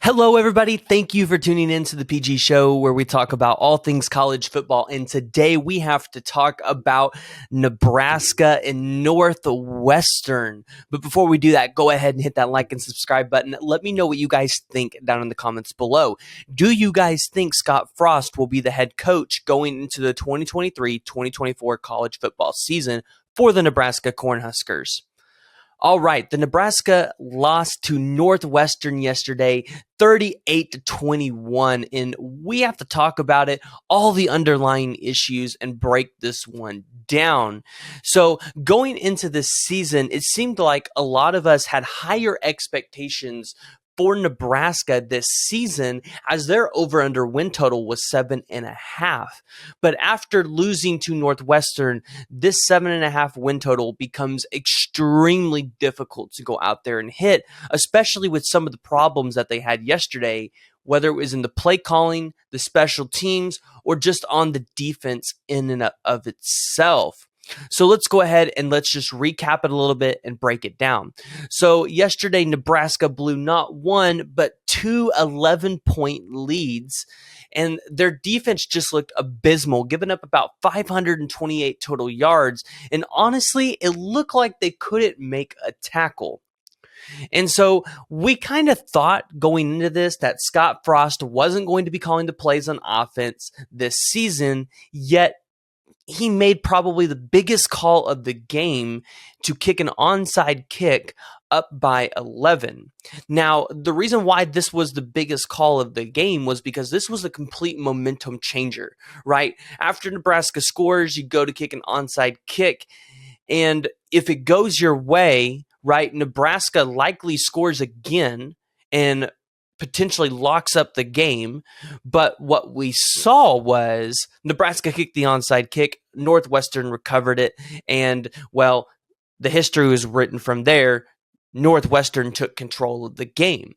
Hello, everybody. Thank you for tuning in to the PG Show, where we talk about all things college football. And today we have to talk about Nebraska and Northwestern. But before we do that, go ahead and hit that like and subscribe button. Let me know what you guys think down in the comments below. Do you guys think Scott Frost will be the head coach going into the 2023-2024 college football season for the Nebraska Cornhuskers? All right, the Nebraska lost to Northwestern yesterday, 38-21, and we have to talk about it, all the underlying issues, and break this one down. So going into this season, it seemed like a lot of us had higher expectations for Nebraska this season, as their over-under win total was 7.5. But after losing to Northwestern, this 7.5 win total becomes extremely difficult to go out there and hit, especially with some of the problems that they had yesterday, whether it was in the play calling, the special teams, or just on the defense in and of itself. So let's go ahead and let's just recap it a little bit and break it down. So yesterday, Nebraska blew not one, but two 11-point leads, and their defense just looked abysmal, giving up about 528 total yards. And honestly, it looked like they couldn't make a tackle. And so we kind of thought going into this that Scott Frost wasn't going to be calling the plays on offense this season, yet he made probably the biggest call of the game to kick an onside kick up by 11. Now, the reason why this was the biggest call of the game was because this was a complete momentum changer, right? After Nebraska scores, you go to kick an onside kick, and if it goes your way, right, Nebraska likely scores again and potentially locks up the game. But what we saw was Nebraska kicked the onside kick, Northwestern recovered it, and, well, the history was written from there. Northwestern took control of the game.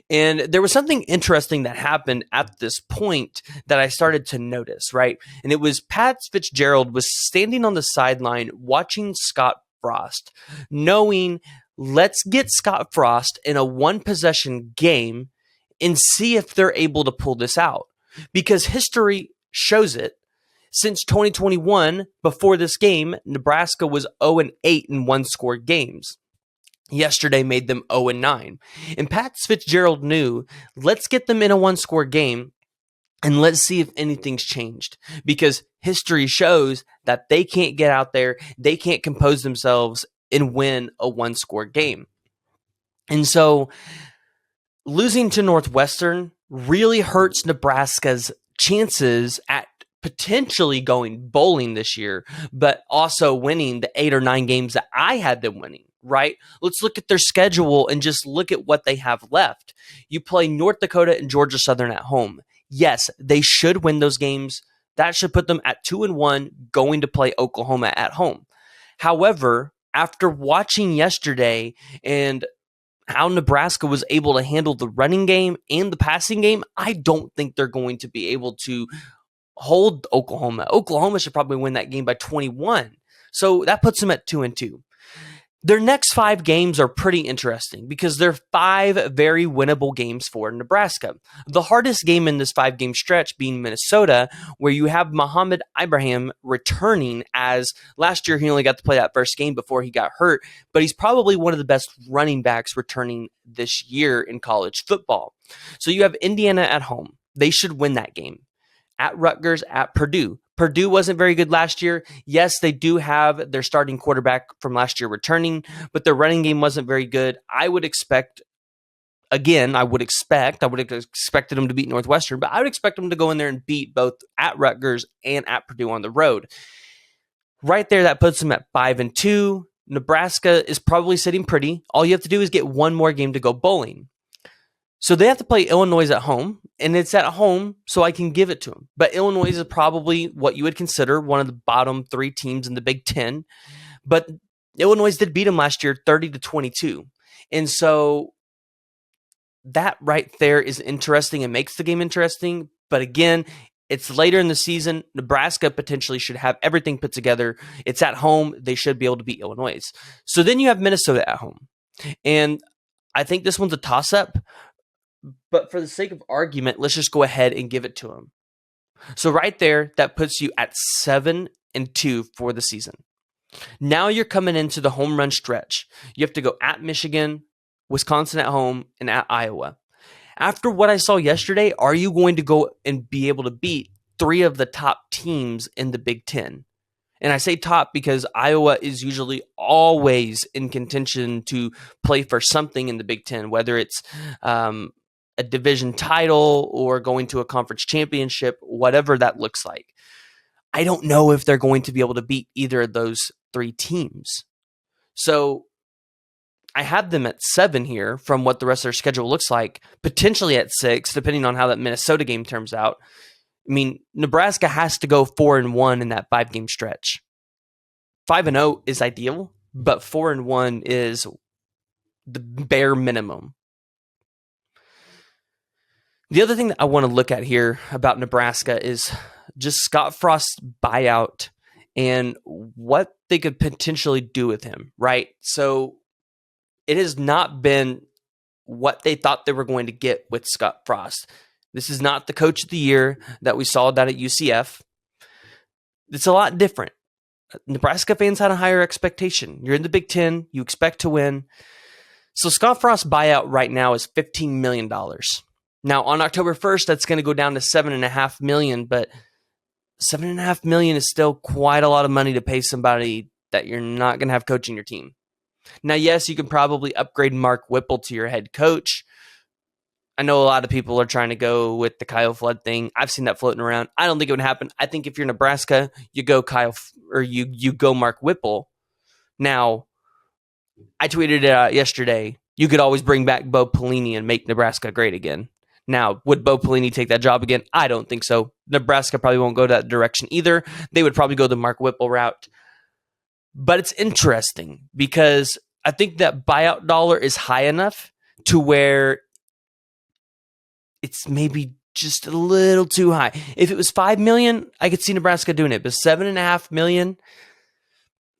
And there was something interesting that happened at this point that I started to notice, right? And it was Pat Fitzgerald was standing on the sideline watching Scott Frost, knowing, let's get Scott Frost in a one-possession game and see if they're able to pull this out. Because history shows it. Since 2021, before this game, Nebraska was 0-8 in one-score games. Yesterday made them 0-9. And Pat Fitzgerald knew, let's get them in a one-score game and let's see if anything's changed. Because history shows that they can't get out there, they can't compose themselves and win a one-score game. And so losing to Northwestern really hurts Nebraska's chances at potentially going bowling this year, but also winning the 8 or 9 games that I had them winning, right? Let's look at their schedule and just look at what they have left. You play North Dakota and Georgia Southern at home. Yes, they should win those games. That should put them at 2-1 going to play Oklahoma at home. However, after watching yesterday and how Nebraska was able to handle the running game and the passing game, I don't think they're going to be able to hold Oklahoma. Oklahoma should probably win that game by 21. So that puts them at 2-2. Their next 5 games are pretty interesting because they're 5 very winnable games for Nebraska. The hardest game in this 5-game stretch being Minnesota, where you have Muhammad Ibrahim returning, as last year he only got to play that first game before he got hurt, but he's probably one of the best running backs returning this year in college football. So you have Indiana at home. They should win that game. At Rutgers, at Purdue. Purdue wasn't very good last year. Yes, they do have their starting quarterback from last year returning, but their running game wasn't very good. I would have expected them to beat Northwestern, but I would expect them to go in there and beat both at Rutgers and at Purdue on the road. Right there, that puts them at 5-2. Nebraska is probably sitting pretty. All you have to do is get one more game to go bowling. So they have to play Illinois at home, and it's at home, so I can give it to them. But Illinois is probably what you would consider one of the bottom 3 teams in the Big Ten. But Illinois did beat them last year 30-22. And so that right there is interesting and makes the game interesting. But again, it's later in the season. Nebraska potentially should have everything put together. It's at home. They should be able to beat Illinois. So then you have Minnesota at home. And I think this one's a toss-up. But for the sake of argument, let's just go ahead and give it to him. So right there, that puts you at 7-2 for the season. Now you're coming into the home run stretch. You have to go at Michigan, Wisconsin at home, and at Iowa. After what I saw yesterday, are you going to go and be able to beat 3 of the top teams in the Big Ten? And I say top because Iowa is usually always in contention to play for something in the Big Ten, whether it's a division title or going to a conference championship, whatever that looks like. I don't know if they're going to be able to beat either of those 3 teams. So I have them at 7 here from what the rest of their schedule looks like, potentially at 6, depending on how that Minnesota game turns out. I mean, Nebraska has to go 4-1 in that 5-game stretch. 5-0 is ideal, but 4-1 is the bare minimum. The other thing that I want to look at here about Nebraska is just Scott Frost's buyout and what they could potentially do with him, right? So it has not been what they thought they were going to get with Scott Frost. This is not the coach of the year that we saw that at UCF. It's a lot different. Nebraska fans had a higher expectation. You're in the Big Ten. You expect to win. So Scott Frost's buyout right now is $15 million. Now, on October 1st, that's going to go down to $7.5 million, but $7.5 million is still quite a lot of money to pay somebody that you're not going to have coaching your team. Now, yes, you can probably upgrade Mark Whipple to your head coach. I know a lot of people are trying to go with the Kyle Flood thing. I've seen that floating around. I don't think it would happen. I think if you're Nebraska, you go you go Mark Whipple. Now, I tweeted it out yesterday. You could always bring back Bo Pelini and make Nebraska great again. Now, would Bo Pelini take that job again? I don't think so. Nebraska probably won't go that direction either. They would probably go the Mark Whipple route. But it's interesting because I think that buyout dollar is high enough to where it's maybe just a little too high. If it was $5 million, I could see Nebraska doing it. But $7.5 million,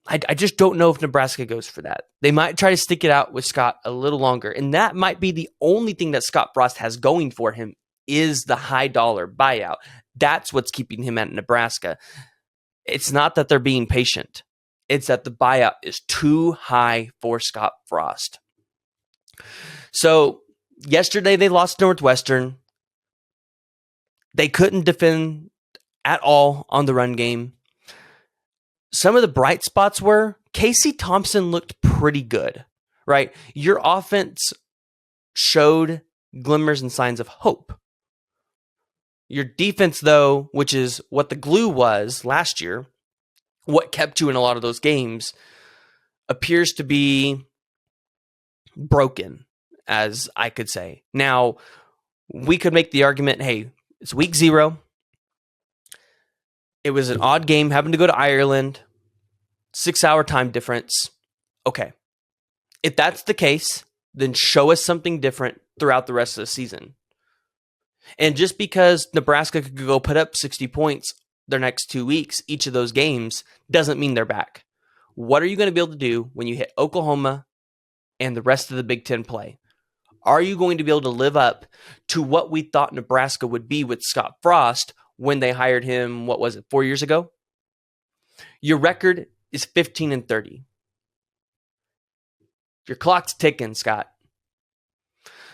I just don't know if Nebraska goes for that. They might try to stick it out with Scott a little longer. And that might be the only thing that Scott Frost has going for him is the high dollar buyout. That's what's keeping him at Nebraska. It's not that they're being patient. It's that the buyout is too high for Scott Frost. So yesterday they lost Northwestern. They couldn't defend at all on the run game. Some of the bright spots were Casey Thompson looked pretty good, right? Your offense showed glimmers and signs of hope. Your defense, though, which is what the glue was last year, what kept you in a lot of those games, appears to be broken, as I could say. Now, we could make the argument, hey, it's week 0. It was an odd game, having to go to Ireland, 6-hour time difference. Okay. If that's the case, then show us something different throughout the rest of the season. And just because Nebraska could go put up 60 points their next 2 weeks, each of those games, doesn't mean they're back. What are you going to be able to do when you hit Oklahoma and the rest of the Big Ten play? Are you going to be able to live up to what we thought Nebraska would be with Scott Frost when they hired him, 4 years ago? Your record is 15-30. Your clock's ticking, Scott.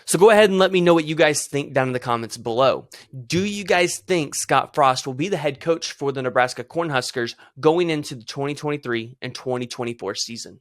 So go ahead and let me know what you guys think down in the comments below. Do you guys think Scott Frost will be the head coach for the Nebraska Cornhuskers going into the 2023 and 2024 season?